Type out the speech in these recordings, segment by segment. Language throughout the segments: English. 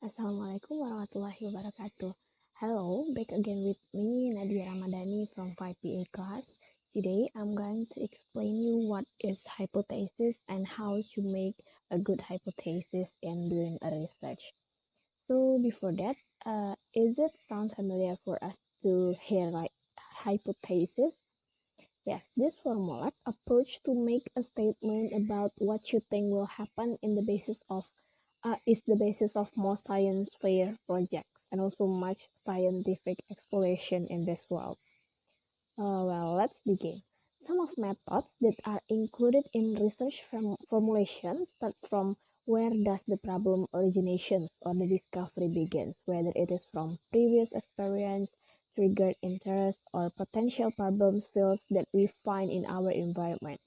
Assalamualaikum warahmatullahi wabarakatuh. Hello, back again with me Nadia Ramadhani from 5PA class. Today I'm going to explain you what is hypothesis and how to make a good hypothesis in doing a research. So before that, is it sound familiar for us to hear like hypothesis? Yes, this formula approach to make a statement about what you think will happen in the basis of is the basis of most science fair projects and also much scientific exploration in this world. Well, let's begin. Some of methods that are included in research formulation start from where does the problem originations or the discovery begins, whether it is from previous experience, triggered interest, or potential problem fields that we find in our environment.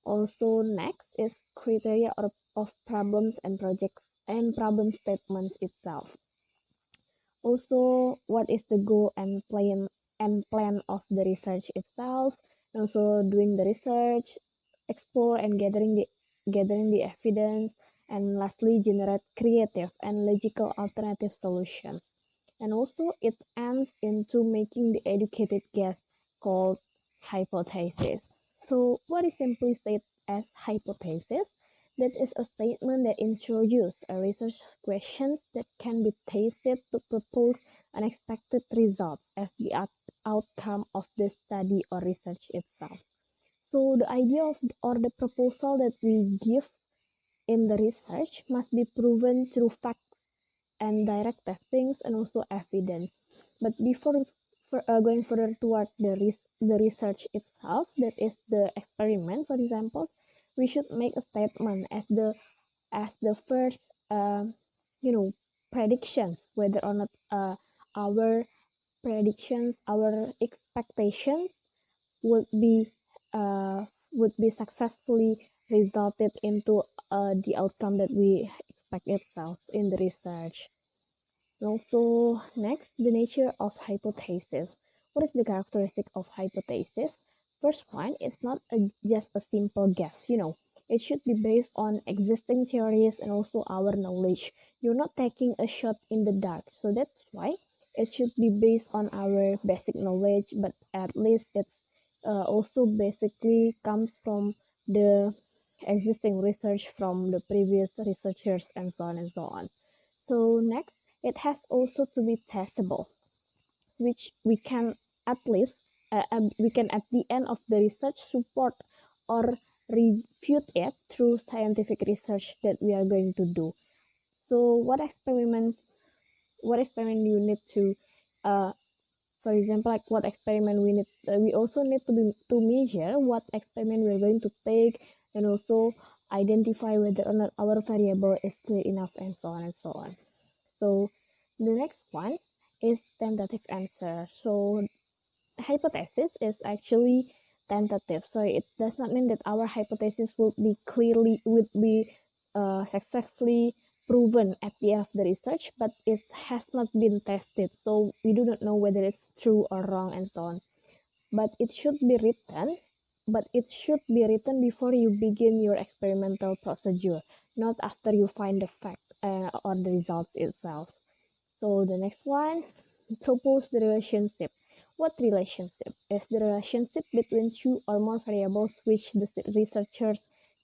Also, next is criteria of problems and projects and problem statements itself. Also, what is the goal and plan of the research itself? And also, doing the research, explore and gathering the evidence, and lastly, generate creative and logical alternative solutions. And also, it ends into making the educated guess called hypothesis. So, what is simply said as hypothesis? That is a statement that introduces a research questions that can be tested to propose unexpected results as the outcome of the study or research itself. So the idea of or the proposal that we give in the research must be proven through facts and direct testings and also evidence. But before going further toward the research itself, that is the experiment, for example, we should make a statement as the first, uh, you know, predictions whether or not our our expectations would be uh, would be successfully resulted into the outcome that we expect itself in the research. And also, next, the nature of hypothesis. What is the characteristic of hypothesis? First one, it's not just a simple guess, It should be based on existing theories and also our knowledge. You're not taking a shot in the dark. So that's why it should be based on our basic knowledge, but at least it's also basically comes from the existing research from the previous researchers and so on and so on. So next, it has also to be testable, which we can at the end of the research support or refute it through scientific research that we are going to do. So what experiment you need to, uh, for example, like what experiment we also need to measure what experiment we're going to take and also identify whether or not our variable is clear enough and so on and so on. So the next one is tentative answer. So hypothesis is actually tentative. So it does not mean that our hypothesis would be successfully proven at the end of the research, but it has not been tested. So we do not know whether it's true or wrong and so on. But it should be written, before you begin your experimental procedure, not after you find the fact or the results itself. So the next one, propose the relationship. What relationship? Is the relationship between two or more variables which the researchers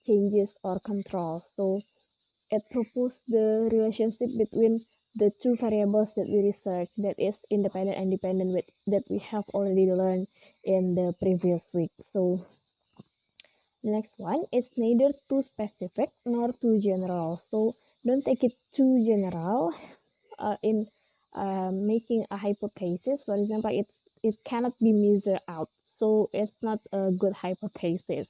changes or control. So it proposes the relationship between the two variables that we research, that is independent and dependent, that we have already learned in the previous week. So the next one is neither too specific nor too general. So don't take it too general in making a hypothesis. For example, it cannot be measured out, so it's not a good hypothesis.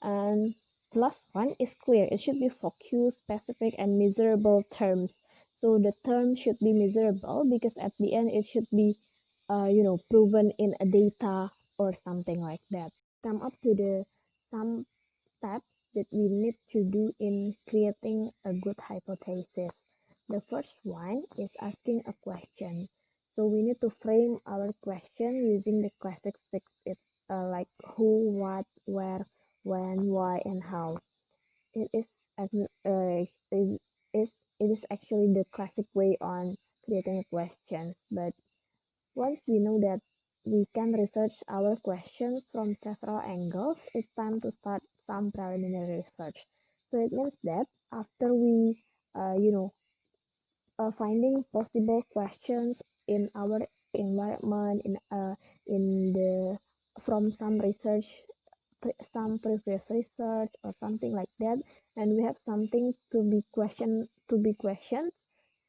And the last one is clear. It should be focused, specific, and measurable terms. So the term should be measurable because at the end it should be, proven in a data or something like that. Come up to the some steps that we need to do in creating a good hypothesis. The first one is asking a question. So we need to frame our question using the classic six. It's like who, what, where, when, why, and how. It is it is actually the classic way on creating questions. But once we know that we can research our questions from several angles, it's time to start some preliminary research. So it means that after we, finding possible questions in our environment, in the from some research, some previous research or something like that, and we have something to be questioned,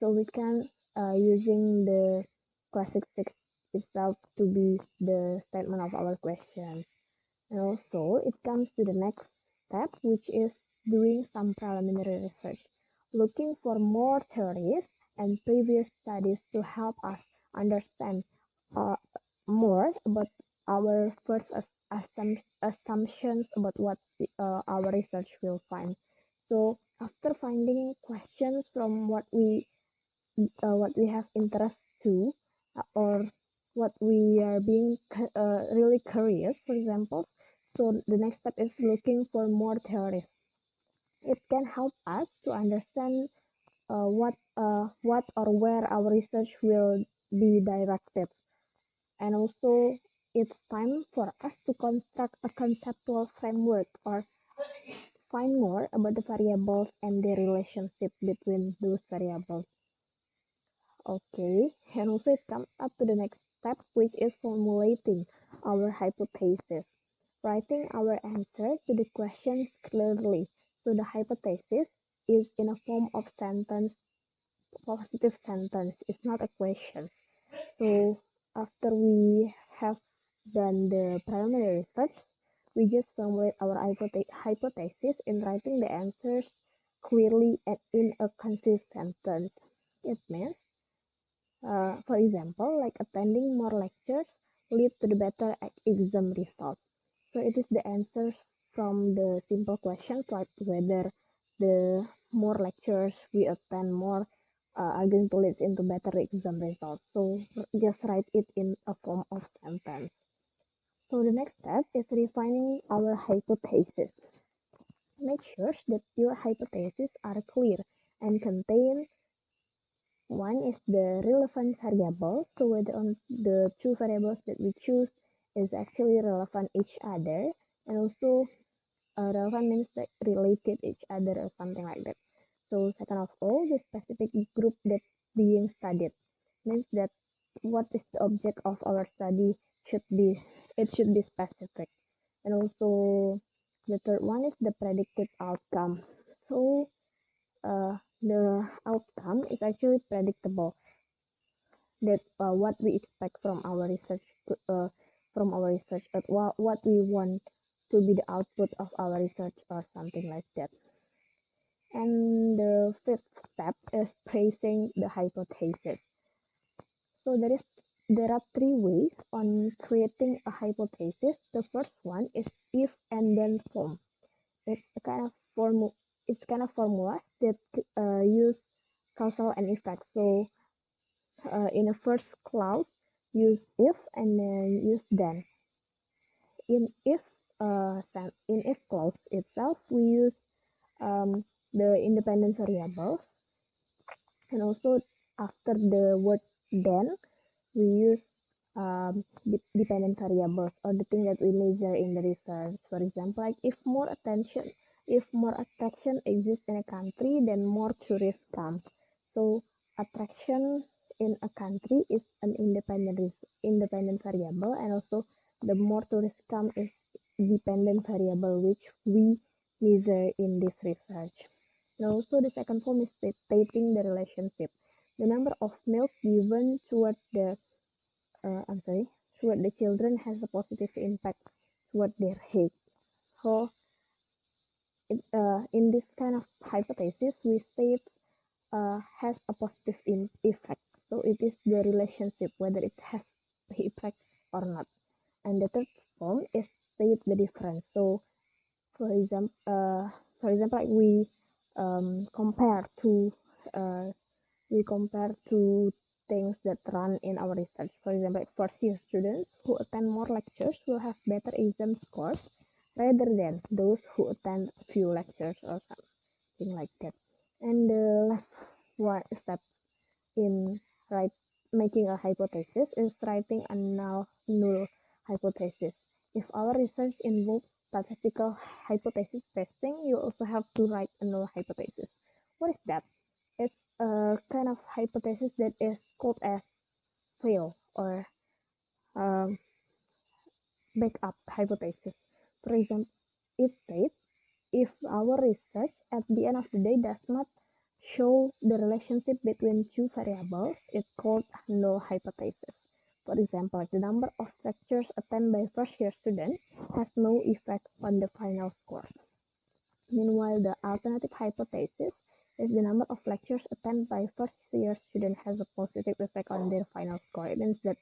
so we can using the classic six itself to be the statement of our question. And also it comes to the next step, which is doing some preliminary research, looking for more theories and previous studies to help us understand uh, more about our first assumptions about what our research will find. So after finding questions from what we have interest to, or what we are being really curious, for example. So the next step is looking for more theories. It can help us to understand what or where our research will be directed. And also it's time for us to construct a conceptual framework or find more about the variables and the relationship between those variables. Okay, and also it comes up to the next step, which is formulating our hypothesis, writing our answer to the questions clearly. So the hypothesis is in a form of sentence, positive sentence. It's not a question. So after we have done the preliminary research, we just formulate our hypothesis in writing the answers clearly and in a concise sentence. It means for example, like attending more lectures lead to the better exam results. So it is the answers from the simple questions like whether the more lectures we attend more are going to lead into better exam results. So just write it in a form of sentence. So the next step is refining our hypothesis. Make sure that your hypotheses are clear and contain one is the relevant variable, so whether on the two variables that we choose is actually relevant each other, and also relevant means like related each other or something like that. So second of all, the specific group that being studied means that what is the object of our study should be specific, and also the third one is the predicted outcome. So the outcome is actually predictable, that what we expect from our research, what we want to be the output of our research or something like that. And the fifth step is praising the hypothesis. So there are three ways on creating a hypothesis. The first one is if and then form. It's a kind of formulas that use causal and effect. So in a first clause, use if and then use then. In if clause itself, we use the independent variables, and also after the word then, we use dependent variables or the thing that we measure in the research. For example, like if more attraction exists in a country, then more tourists come. So attraction in a country is an independent variable, and also the more tourists come is dependent variable which we measure in this research. And also the second form is stating the relationship. The number of milk given toward the children has a positive impact toward their health. So in this kind of hypothesis, we state has a positive effect. So it is the relationship whether it has effect or not. And the third form is state the difference. So for example, like compare to uh, we compare to things that run in our research. For example, like first-year students who attend more lectures will have better exam scores rather than those who attend few lectures or something like that. And the steps in making a hypothesis is writing a null hypothesis. If our research involves statistical hypothesis testing, you also have to write a null hypothesis. What is that? It's a kind of hypothesis that is called as fail or um, backup hypothesis. For example, it states if our research at the end of the day does not show the relationship between two variables, it's called null hypothesis. For example, the number of lectures attended by first-year students has no effect on the final scores. Meanwhile, the alternative hypothesis is the number of lectures attended by first-year students has a positive effect on their final score. It means that,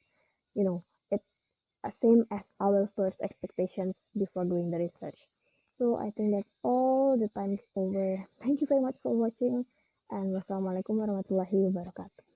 it's same as our first expectations before doing the research. So I think that's all. The time's over. Thank you very much for watching, and wassalamualaikum warahmatullahi wabarakatuh.